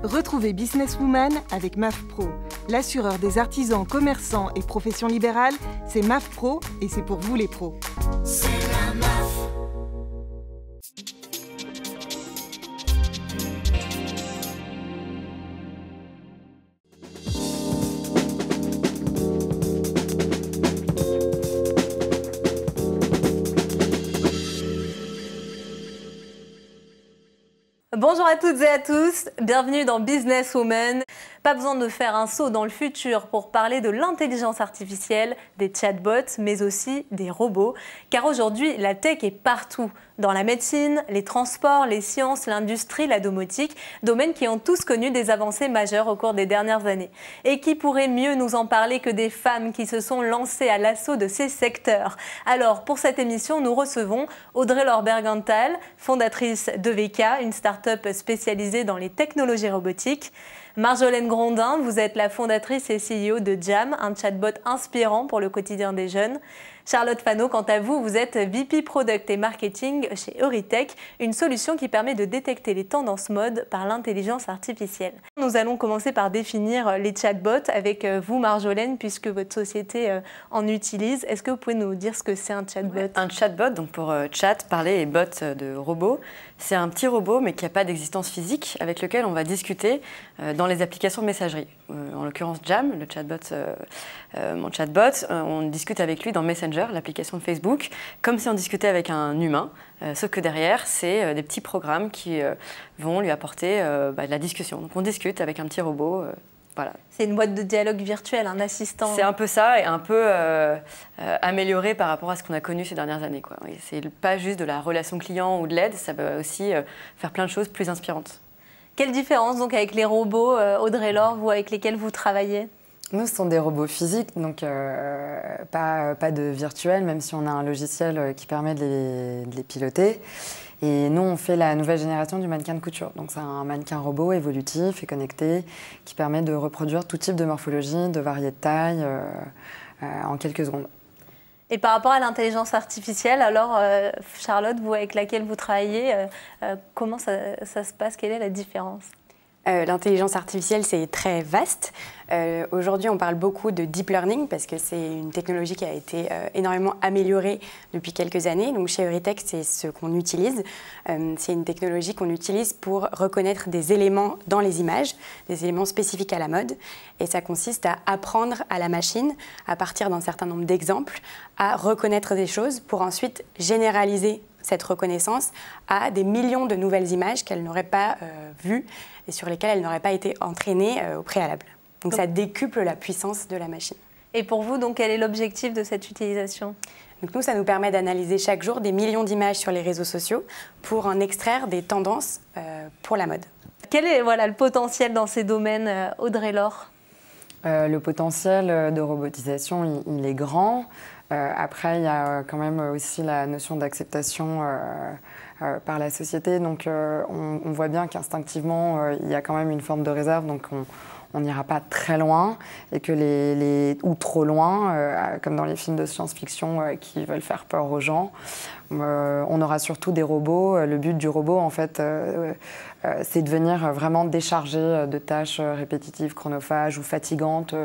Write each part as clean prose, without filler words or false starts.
Retrouvez Businesswoman avec MAF Pro. L'assureur des artisans, commerçants et professions libérales, c'est MAF Pro et c'est pour vous les pros. C'est la MAF. Bonjour à toutes et à tous, bienvenue dans Businesswoman. Pas besoin de faire un saut dans le futur pour parler de l'intelligence artificielle, des chatbots, mais aussi des robots. Car aujourd'hui, la tech est partout. Dans la médecine, les transports, les sciences, l'industrie, la domotique, domaines qui ont tous connu des avancées majeures au cours des dernières années. Et qui pourrait mieux nous en parler que des femmes qui se sont lancées à l'assaut de ces secteurs. Alors, pour cette émission, nous recevons Audrey-Laure Bergenthal, fondatrice d'EVK, une start-up spécialisée dans les technologies robotiques. Marjolaine Grondin, vous êtes la fondatrice et CEO de Jam, un chatbot inspirant pour le quotidien des jeunes. Charlotte Fano, quant à vous, vous êtes VP Product et Marketing chez Euritech, une solution qui permet de détecter les tendances mode par l'intelligence artificielle. Nous allons commencer par définir les chatbots avec vous, Marjolaine, puisque votre société en utilise. Est-ce que vous pouvez nous dire ce que c'est un chatbot? Un chatbot, donc pour chat, parler et bot de robot, c'est un petit robot mais qui n'a pas d'existence physique avec lequel on va discuter dans les applications de messagerie. En l'occurrence Jam, le chatbot, mon chatbot, on discute avec lui dans Messenger, l'application de Facebook, comme si on discutait avec un humain, sauf que derrière, c'est des petits programmes qui vont lui apporter de la discussion. Donc on discute avec un petit robot. Voilà. C'est une boîte de dialogue virtuelle, un assistant. C'est un peu ça et un peu amélioré par rapport à ce qu'on a connu ces dernières années. C'est pas juste de la relation client ou de l'aide, ça peut aussi faire plein de choses plus inspirantes. Quelle différence donc avec les robots, Audrey-Laure, vous avec lesquels vous travaillez? Nous, ce sont des robots physiques, donc pas de virtuel, même si on a un logiciel qui permet de les piloter. Et nous, on fait la nouvelle génération du mannequin de couture. Donc c'est un mannequin robot évolutif et connecté qui permet de reproduire tout type de morphologie, de varier de taille en quelques secondes. Et par rapport à l'intelligence artificielle, alors Charlotte, vous avec laquelle vous travaillez, comment ça se passe? Quelle est la différence? L'intelligence artificielle, c'est très vaste. Aujourd'hui, on parle beaucoup de deep learning parce que c'est une technologie qui a été énormément améliorée depuis quelques années. Donc, chez Euritech, c'est ce qu'on utilise. C'est une technologie qu'on utilise pour reconnaître des éléments dans les images, des éléments spécifiques à la mode. Et ça consiste à apprendre à la machine, à partir d'un certain nombre d'exemples, à reconnaître des choses pour ensuite généraliser cette reconnaissance à des millions de nouvelles images qu'elle n'aurait pas vues et sur lesquelles elle n'aurait pas été entraînée au préalable. Donc ça décuple la puissance de la machine. Et pour vous, donc, quel est l'objectif de cette utilisation? Donc nous, ça nous permet d'analyser chaque jour des millions d'images sur les réseaux sociaux pour en extraire des tendances pour la mode. Quel est le potentiel dans ces domaines, Audrey-Laure? Le potentiel de robotisation, il est grand. Après, il y a quand même aussi la notion d'acceptation par la société. Donc, on voit bien qu'instinctivement, il y a quand même une forme de réserve. Donc, on n'ira pas très loin et que ou trop loin, comme dans les films de science-fiction qui veulent faire peur aux gens. On aura surtout des robots. Le but du robot, en fait, c'est de venir vraiment décharger de tâches répétitives, chronophages ou fatigantes.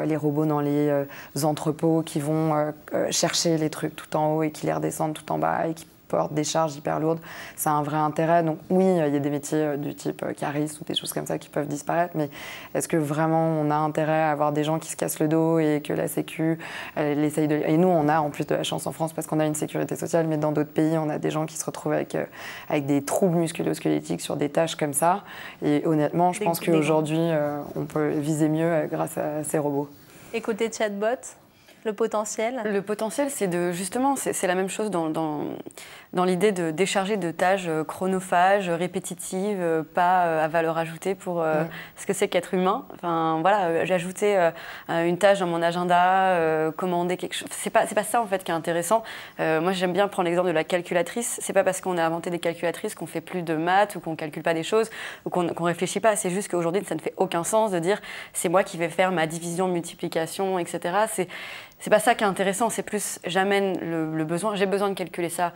Les robots dans les entrepôts qui vont chercher les trucs tout en haut et qui les redescendent tout en bas et qui portent des charges hyper lourdes. C'est un vrai intérêt. Donc oui, il y a des métiers du type cariste ou des choses comme ça qui peuvent disparaître, mais est-ce que vraiment on a intérêt à avoir des gens qui se cassent le dos et que la Sécu, elle essaye de... Et nous, on a en plus de la chance en France parce qu'on a une sécurité sociale, mais dans d'autres pays, on a des gens qui se retrouvent avec des troubles musculo-squelettiques sur des tâches comme ça. Et honnêtement, je pense qu'aujourd'hui, on peut viser mieux grâce à ces robots. Et côté chatbot, le potentiel? Le potentiel, c'est justement, c'est la même chose dans l'idée de décharger de tâches chronophages, répétitives, pas à valeur ajoutée pour ce que c'est qu'être humain. Enfin, voilà, j'ai ajouté une tâche dans mon agenda, commander quelque chose. C'est pas ça en fait qui est intéressant. Moi, j'aime bien prendre l'exemple de la calculatrice. C'est pas parce qu'on a inventé des calculatrices qu'on fait plus de maths ou qu'on calcule pas des choses ou qu'on réfléchit pas. C'est juste qu'aujourd'hui, ça ne fait aucun sens de dire c'est moi qui vais faire ma division, multiplication, etc. C'est pas ça qui est intéressant, c'est plus j'amène le besoin, j'ai besoin de calculer ça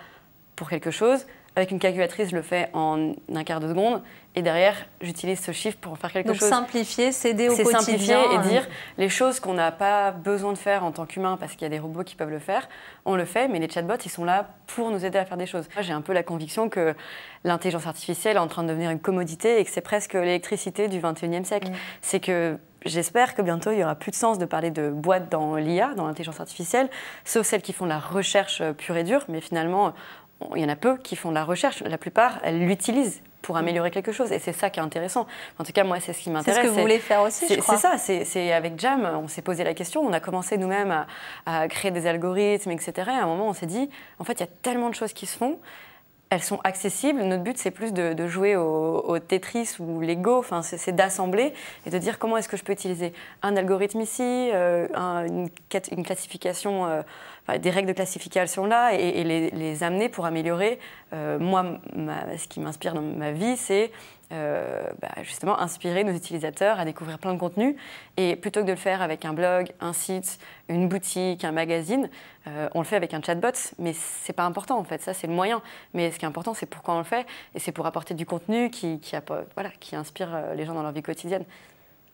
pour quelque chose, avec une calculatrice, je le fais en un quart de seconde. Et derrière, j'utilise ce chiffre pour faire quelque chose. Donc simplifier, s'aider au quotidien. C'est simplifier et dire les choses qu'on n'a pas besoin de faire en tant qu'humain parce qu'il y a des robots qui peuvent le faire, on le fait, mais les chatbots, ils sont là pour nous aider à faire des choses. Moi, j'ai un peu la conviction que l'intelligence artificielle est en train de devenir une commodité et que c'est presque l'électricité du 21e siècle. C'est que j'espère que bientôt, il n'y aura plus de sens de parler de boîtes dans l'IA, dans l'intelligence artificielle, sauf celles qui font de la recherche pure et dure, mais finalement, il y en a peu qui font de la recherche. La plupart, elles l'utilisent pour améliorer quelque chose. Et c'est ça qui est intéressant. En tout cas, moi, c'est ce qui m'intéresse. C'est ce que vous voulez faire aussi, je crois. C'est ça. C'est avec Jam, on s'est posé la question. On a commencé nous-mêmes à créer des algorithmes, etc. Et à un moment, on s'est dit, en fait, il y a tellement de choses qui se font. Elles sont accessibles. Notre but, c'est plus de jouer au Tetris ou Lego. Enfin, c'est d'assembler et de dire comment est-ce que je peux utiliser un algorithme ici, une classification, des règles de classification là, et les amener pour améliorer. Moi, ce qui m'inspire dans ma vie, c'est justement inspirer nos utilisateurs à découvrir plein de contenus. Et plutôt que de le faire avec un blog, un site, une boutique, un magazine, on le fait avec un chatbot, mais c'est pas important en fait, ça c'est le moyen. Mais ce qui est important, c'est pourquoi on le fait, et c'est pour apporter du contenu qui inspire les gens dans leur vie quotidienne.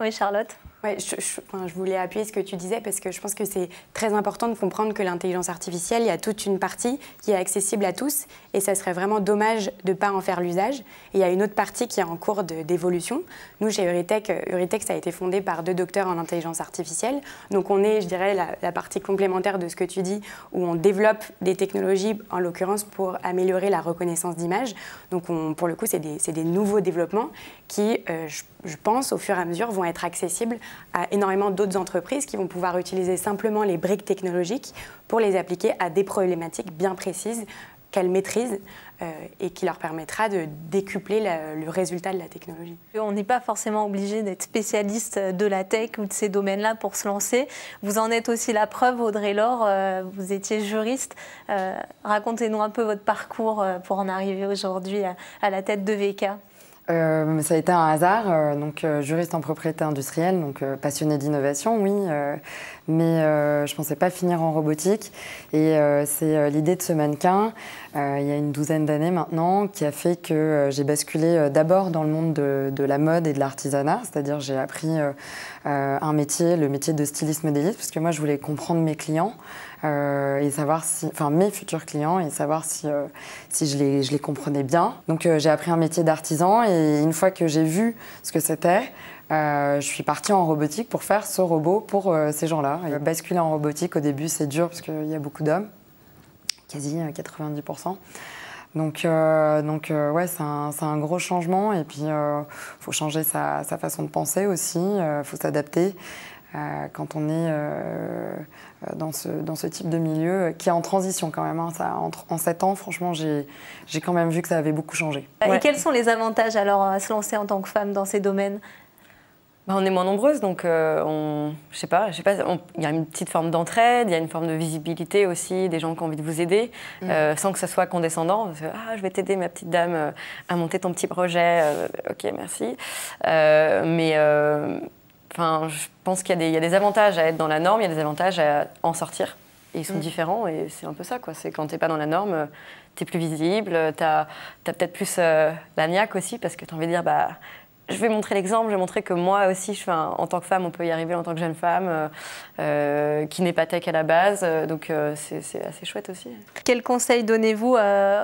Oui, Charlotte. Ouais, je voulais appuyer ce que tu disais parce que je pense que c'est très important de comprendre que l'intelligence artificielle, il y a toute une partie qui est accessible à tous et ça serait vraiment dommage de ne pas en faire l'usage. Et il y a une autre partie qui est en cours d'évolution. Nous, chez Eurytech, ça a été fondé par 2 docteurs en intelligence artificielle. Donc on est, je dirais, la partie complémentaire de ce que tu dis, où on développe des technologies, en l'occurrence pour améliorer la reconnaissance d'images. Donc pour le coup, c'est des nouveaux développements qui, je pense, au fur et à mesure, vont être accessibles à énormément d'autres entreprises qui vont pouvoir utiliser simplement les briques technologiques pour les appliquer à des problématiques bien précises qu'elles maîtrisent et qui leur permettra de décupler le résultat de la technologie. On n'est pas forcément obligé d'être spécialiste de la tech ou de ces domaines-là pour se lancer. Vous en êtes aussi la preuve, Audrey Laure, vous étiez juriste. Racontez-nous un peu votre parcours pour en arriver aujourd'hui à la tête de VK. Ça a été un hasard, juriste en propriété industrielle, donc passionné d'innovation, oui, mais je ne pensais pas finir en robotique. Et c'est l'idée de ce mannequin, il y a une 12aine d'années maintenant, qui a fait que j'ai basculé d'abord dans le monde de la mode et de l'artisanat, c'est-à-dire j'ai appris un métier, le métier de styliste modéliste, parce que moi je voulais comprendre mes clients. Et savoir mes futurs clients et savoir si je les comprenais bien. Donc j'ai appris un métier d'artisan et une fois que j'ai vu ce que c'était, je suis partie en robotique pour faire ce robot pour ces gens-là. Et basculer en robotique au début c'est dur parce qu'il y a beaucoup d'hommes, quasi 90%. Donc ouais, c'est un gros changement et puis faut changer sa façon de penser aussi, faut s'adapter. Quand on est dans ce type de milieu qui est en transition quand même. Hein. En 7 ans, franchement, j'ai quand même vu que ça avait beaucoup changé. Et quels sont les avantages alors à se lancer en tant que femme dans ces domaines ? On est moins nombreuses, donc je sais pas, il y a une petite forme d'entraide, il y a une forme de visibilité aussi, des gens qui ont envie de vous aider, sans que ce soit condescendant. Parce que, je vais t'aider, ma petite dame, à monter ton petit projet. Ok, merci. Je pense qu'il y a des avantages à être dans la norme, il y a des avantages à en sortir. Et ils sont différents et c'est un peu ça, quoi. C'est quand tu n'es pas dans la norme, tu es plus visible, tu as peut-être plus la niaque aussi parce que tu as envie de dire je vais montrer l'exemple, je vais montrer que moi aussi, en tant que femme, on peut y arriver en tant que jeune femme qui n'est pas tech à la base. Donc c'est assez chouette aussi. Quels conseils donnez-vous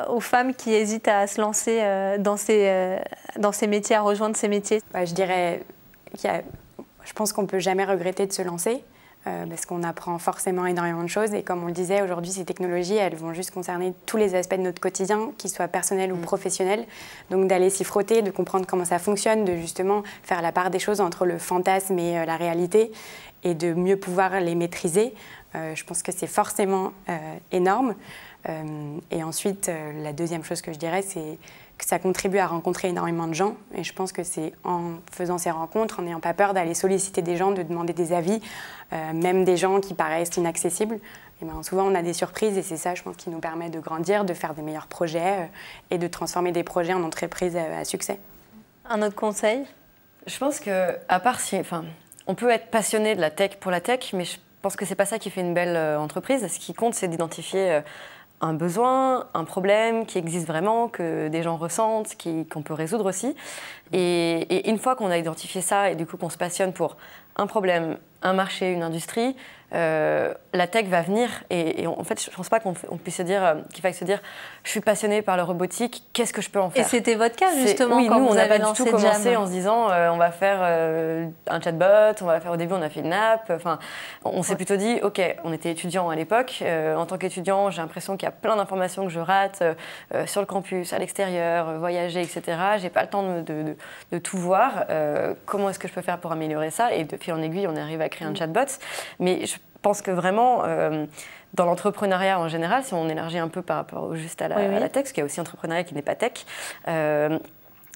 aux femmes qui hésitent à se lancer dans ces métiers, à rejoindre ces métiers ? Je dirais je pense qu'on ne peut jamais regretter de se lancer parce qu'on apprend forcément énormément de choses. Et comme on le disait, aujourd'hui, ces technologies, elles vont juste concerner tous les aspects de notre quotidien, qu'ils soient personnels ou professionnels. Donc d'aller s'y frotter, de comprendre comment ça fonctionne, de justement faire la part des choses entre le fantasme et la réalité et de mieux pouvoir les maîtriser. Je pense que c'est forcément énorme. Et ensuite, la deuxième chose que je dirais, c'est que ça contribue à rencontrer énormément de gens. Et je pense que c'est en faisant ces rencontres, en n'ayant pas peur d'aller solliciter des gens, de demander des avis, même des gens qui paraissent inaccessibles. Et souvent, on a des surprises et c'est ça, je pense, qui nous permet de grandir, de faire des meilleurs projets et de transformer des projets en entreprises à succès. Un autre conseil ? Je pense qu'à part on peut être passionné de la tech pour la tech, mais je pense que c'est pas ça qui fait une belle entreprise. Ce qui compte, c'est d'identifier un besoin, un problème qui existe vraiment, que des gens ressentent, qu'on peut résoudre aussi. Et une fois qu'on a identifié ça et du coup qu'on se passionne pour un problème, un marché, une industrie, la tech va venir et en fait je ne pense pas qu'on puisse se dire qu'il faille se dire je suis passionnée par le robotique, qu'est-ce que je peux en faire? Et c'était votre cas justement oui, quand nous, vous on n'a avez pas lancé du tout commencé Jam. en se disant on va faire un chatbot, au début on a fait une app, enfin on s'est plutôt dit ok, on était étudiants à l'époque, en tant qu'étudiant j'ai l'impression qu'il y a plein d'informations que je rate sur le campus, à l'extérieur, voyager, etc. J'ai pas le temps de tout voir, comment est-ce que je peux faire pour améliorer ça? Et de fil en aiguille on arrive à créer un chatbot, mais je pense que vraiment, dans l'entrepreneuriat en général, si on élargit un peu par rapport juste à la tech, parce qu'il y a aussi entrepreneuriat qui n'est pas tech,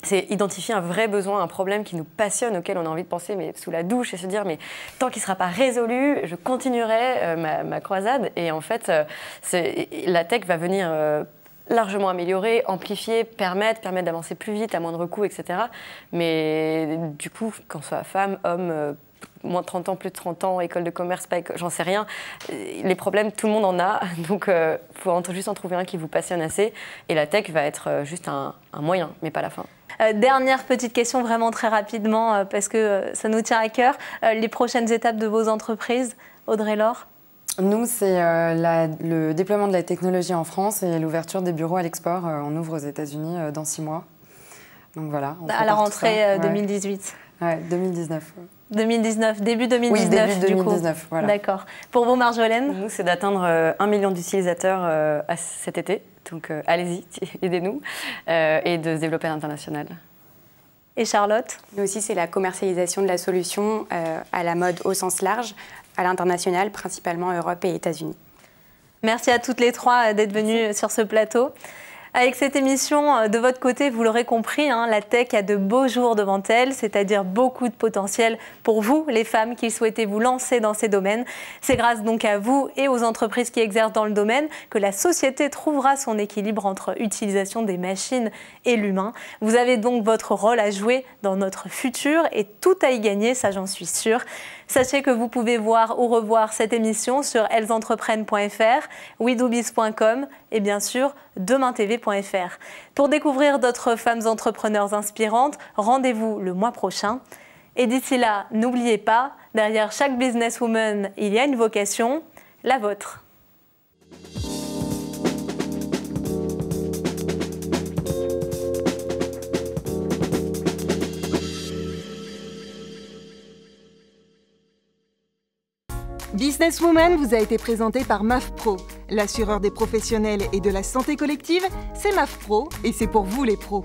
c'est identifier un vrai besoin, un problème qui nous passionne, auquel on a envie de penser mais sous la douche et se dire mais tant qu'il ne sera pas résolu, je continuerai ma croisade. Et en fait, la tech va venir largement améliorer, amplifier, permettre d'avancer plus vite, à moindre coût, etc. Mais du coup, qu'on soit femme, homme, moins de 30 ans, plus de 30 ans, école de commerce, pas j'en sais rien. Les problèmes, tout le monde en a. Donc, il faut juste en trouver un qui vous passionne assez. Et la tech va être juste un moyen, mais pas la fin. Dernière petite question, vraiment très rapidement, parce que ça nous tient à cœur. Les prochaines étapes de vos entreprises, Audrey-Laure? Nous, c'est le déploiement de la technologie en France et l'ouverture des bureaux à l'export. On ouvre aux États-Unis dans 6 mois. Donc voilà. À la rentrée 2018. Ouais, 2019. 2019, début 2019, oui, début 2019, du coup. voilà. D'accord. Pour vous, Marjolaine? Nous, c'est d'atteindre 1 million d'utilisateurs cet été. Donc, allez-y, aidez-nous. Et de se développer à l'international. Et Charlotte? Nous aussi, c'est la commercialisation de la solution à la mode au sens large, à l'international, principalement Europe et États-Unis. Merci à toutes les trois d'être venues sur ce plateau. Avec cette émission, de votre côté, vous l'aurez compris, la tech a de beaux jours devant elle, c'est-à-dire beaucoup de potentiel pour vous, les femmes qui souhaitez vous lancer dans ces domaines. C'est grâce donc à vous et aux entreprises qui exercent dans le domaine que la société trouvera son équilibre entre utilisation des machines et l'humain. Vous avez donc votre rôle à jouer dans notre futur et tout à y gagner, ça j'en suis sûre. Sachez que vous pouvez voir ou revoir cette émission sur ellesentreprenent.fr, wedobiz.com et bien sûr demaintv.fr. Pour découvrir d'autres femmes entrepreneurs inspirantes, rendez-vous le mois prochain. Et d'ici là, n'oubliez pas, derrière chaque businesswoman, il y a une vocation, la vôtre. Businesswoman vous a été présenté par MAF Pro. L'assureur des professionnels et de la santé collective, c'est MAF Pro et c'est pour vous les pros.